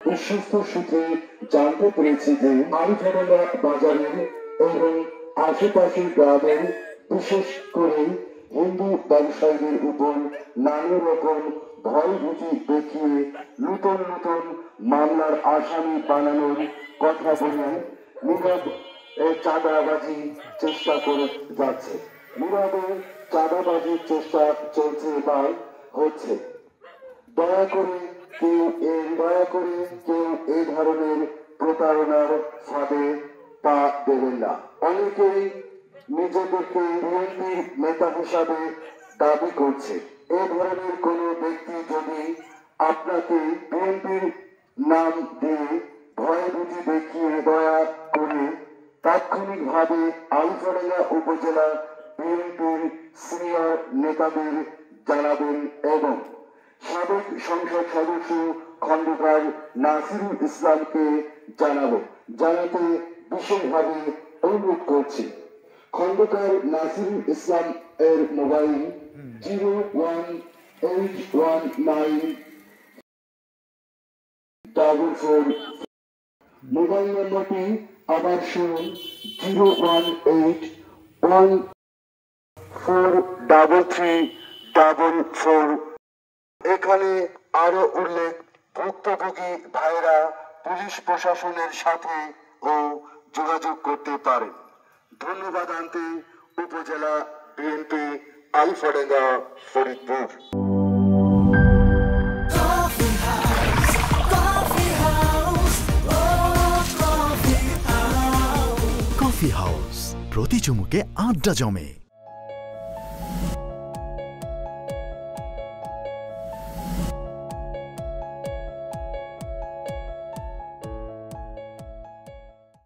বিশ্বস্ত সূত্রে জানতে পেরেছি যে আলফাডাঙ্গা বাজারের এবং আশেপাশের গ্রামের বিশেষ করে হিন্দু ব্যবসায়ীদের উপর নানা রকম ভয়ভীতি দেখিয়ে নতুন নতুন মামলার আসামি বানানোর কথা বলে নীরব চাঁদাবাজি চেষ্টা করে যাচ্ছে। নীরবে চাঁদাবাজির চেষ্টা চলছে বা হচ্ছে। দয়া করে কেউ এই ধরনের প্রতারণার ফাঁদে পা দেবেন না। অনেকেই নিজেদেরকে বিএনপির নেতা হিসাবে দাবি করছে। এ ধরনের কোন ব্যক্তি যদি আপনাকে বিএনপির নাম দিয়ে ভয়ভীতি দেখিয়ে দয়া করে তাৎক্ষণিকভাবে আলফাডাঙ্গা উপজেলা বিএনপির সিনিয়র নেতাদের জানাবেন এবং সাবেক সংসদ সদস্য খন্দকার নাসিরুল ইসলামকে জানাতে বিশেষভাবে অনুরোধ করছি। খন্দকার নাসিরুল ইসলাম এর মোবাইল 0181944। মোবাইল নম্বরটি আবার শুনুন 018143344। এখানে আরো উল্লেখ, ভুক্তভোগী ভাইরা পুলিশ প্রশাসনের সাথে ও যোগাযোগ করতে পারেন। ধন্যবাদ আনতে উপজেলা BNP Alfadanga Faridpur. Coffee house, প্রতি চুমুকে আড্ডা জমে।